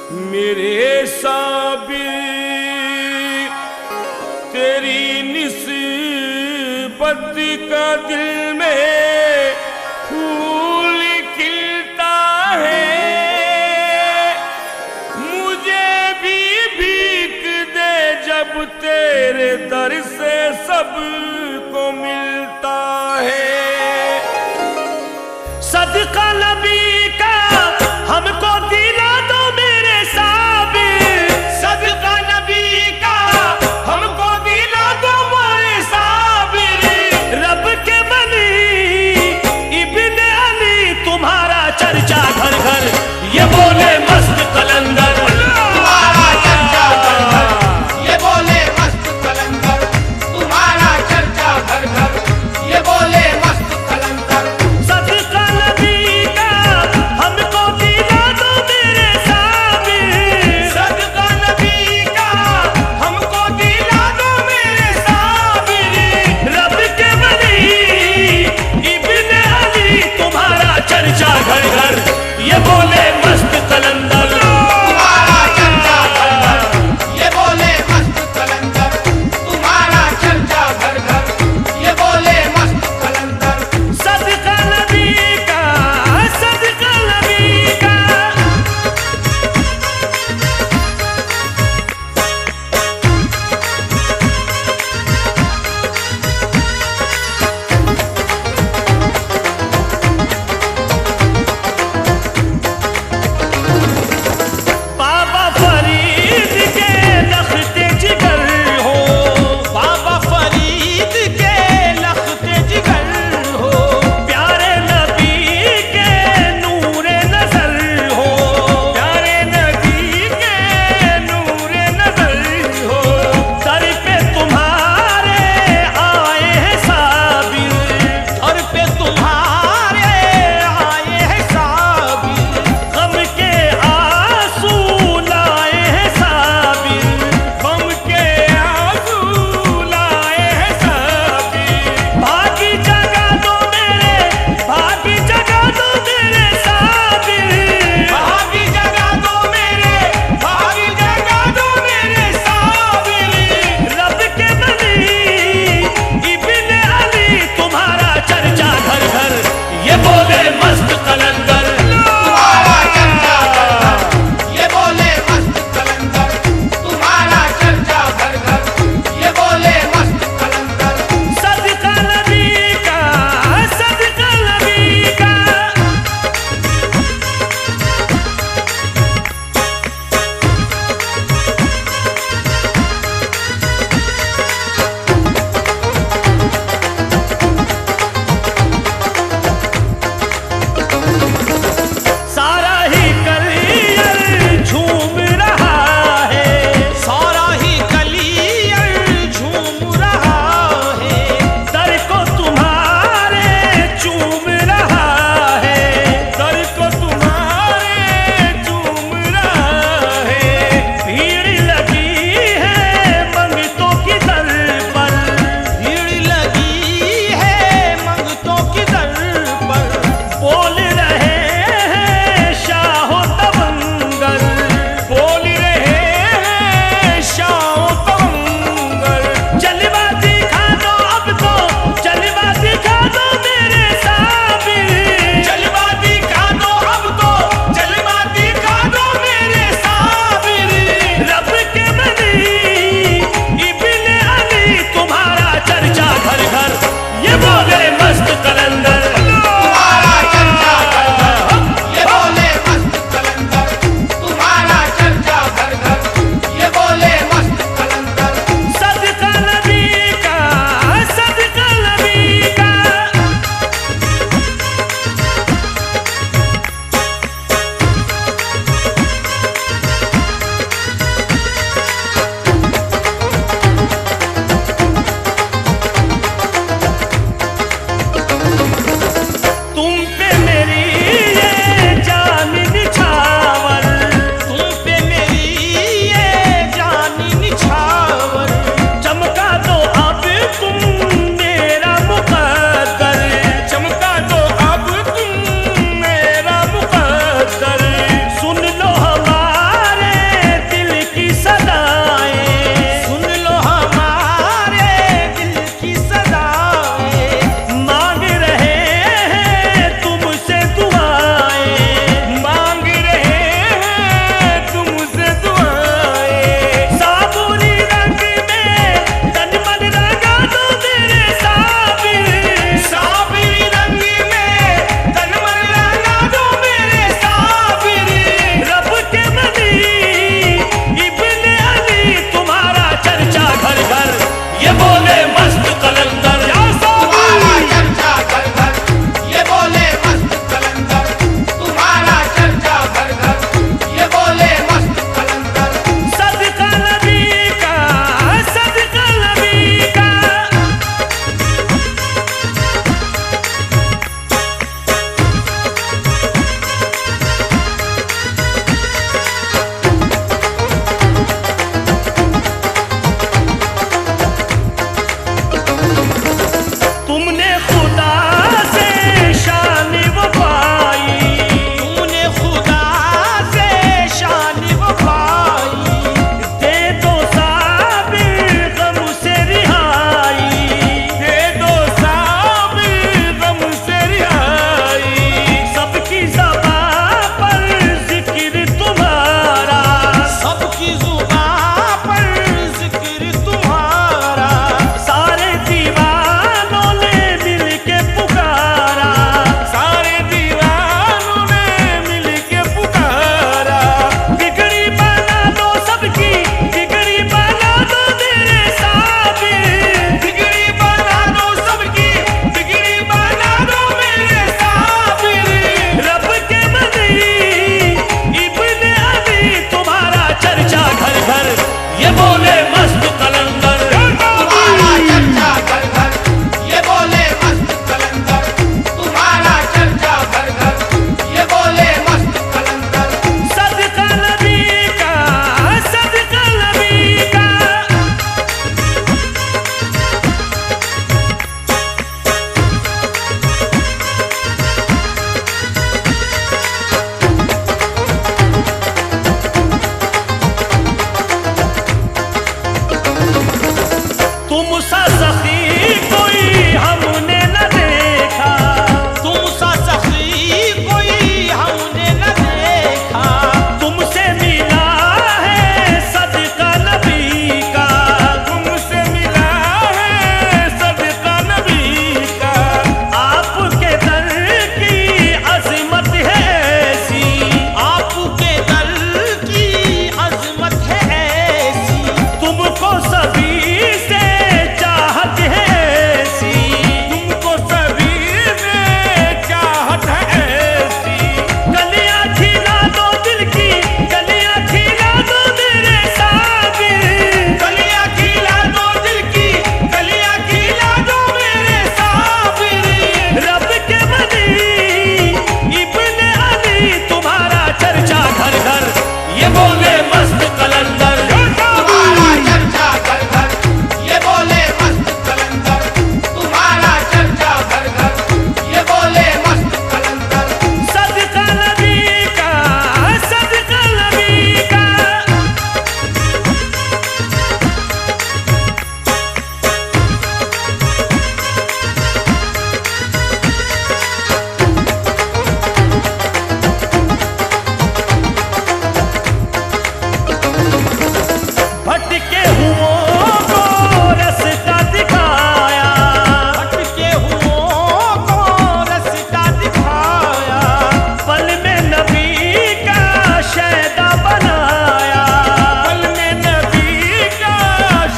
मेरे साबिर तेरी निस्बत का दिल में फूल खिलता है। मुझे भी भीख दे जब तेरे दर से सबको मिलता है। सदका नबी का हमको दिला दो मेरे साबिर, सदका नबी का हमको दिला दो मेरे साबिर। रब के बनी इब्ने अली तुम्हारा चर्चा घर घर, ये बोले मस्त कलंदर तुम्हारा चर्चा घर घर, ये बोले मस्त कलंदर तुम्हारा चर्चा घर घर, ये बोले मस्त कलंदर। सदका नबी का हमको दिला दो मेरे साबिर, सदका नबी का हमको दिला दो मेरे साबिर। रब के वली इब्ने अली तुम्हारा चर्चा घर घर, ये बोले मस्त कलंदर तुम्हारा बोले मस्त कलंदर। तुम्हारा चर्चा घर घर, ये बोले मस्त कलंदर। तुम्हारा चर्चा घर घर, ये बोले मस्त कलंदर। सदका नबी का, सदका नबी का। भटके हुओं को रास्ता दिखाया, भटके हुओं को रास्ता दिखाया। पल में नबी का शैदा बनाया, पल में नबी का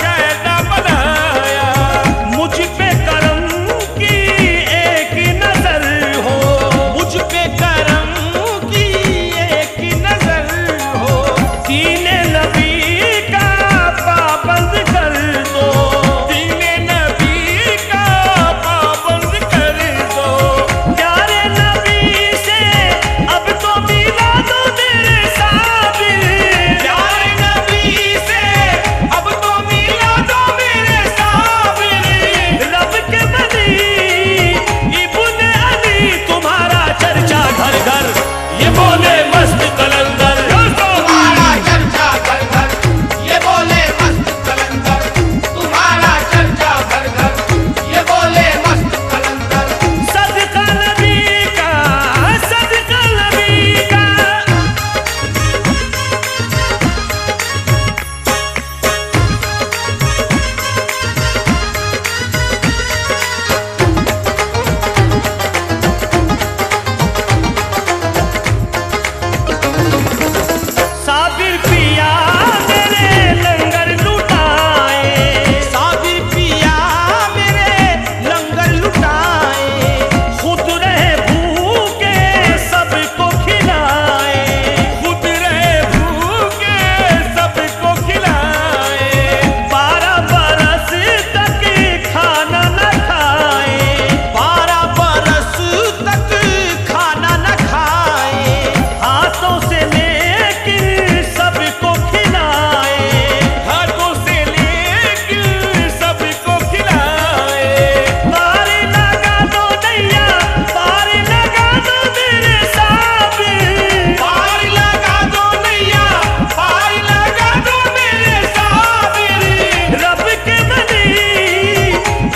शैदा बनाया। मुझ पे करम की एक नजर हो, मुझ पे करम की एक नजर हो। दीने नबी का पाबंद कर दो, दीने नबी का पाबंद कर दो। प्यारे नबी से अब तो मिला दो मेरे साबिर। प्यारे नबी से अब तो मिला दो मेरे साबिर। रब के बनी इब्ने अली तुम्हारा चर्चा घर घर, ये बोले मस्त कलंदर। तुम्हारा चर्चा घर घर, ये बोले मस्त कलंदर। तुम्हारा चर्चा घर घर, ये बोले मस्त कलंदर। सदका नबी का, सदका नबी का। साबिर पिया मेरे लंगर लुटाए, साबिर पिया मेरे लंगर लुटाए। खुद रहे भूखे सबको खिलाए, खुद रहे भूखे सबको खिलाए। 12 बरस तक खाना न खाए, 12 बरस तक खाना न खाए। हाथों से लेकर सबको खिलाए, हाथों से लेकर सबको खिलाए। पार लगा दो नैया, पार लगा दो मेरे साबिर। पार लगा दो नैया, पार लगा दो मेरे साबिर। रब के बनी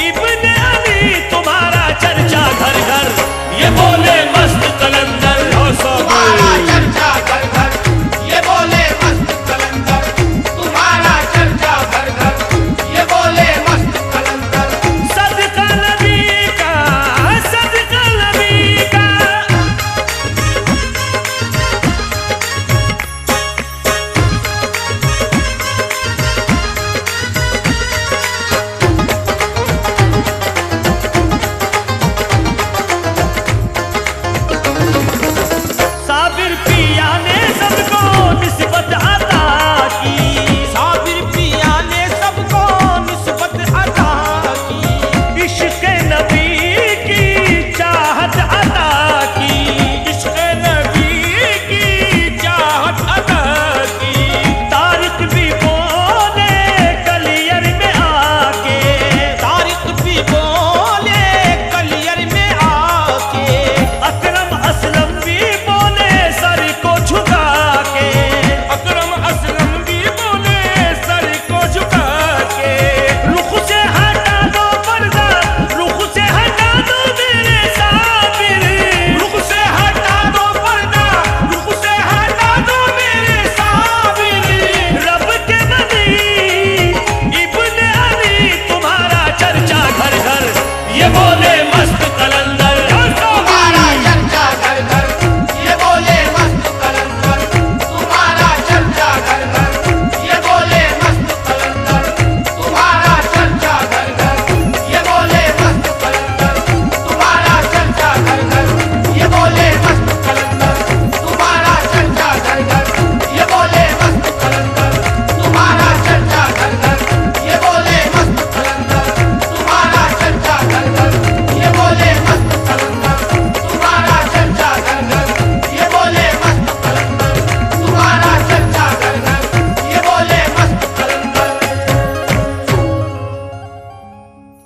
इब्ने अली तुम्हारा चर्चा घर घर, ये बोले मस्त कलंदर। तुम्हारा चर्चा घर घर, ये बोले मस्त कलंदर। तुम्हारा चर्चा घर घर, ये बोले मस्त कलंदर। सदका नबी का, सदका नबी का। साबिर पिया ने सबको निस्बत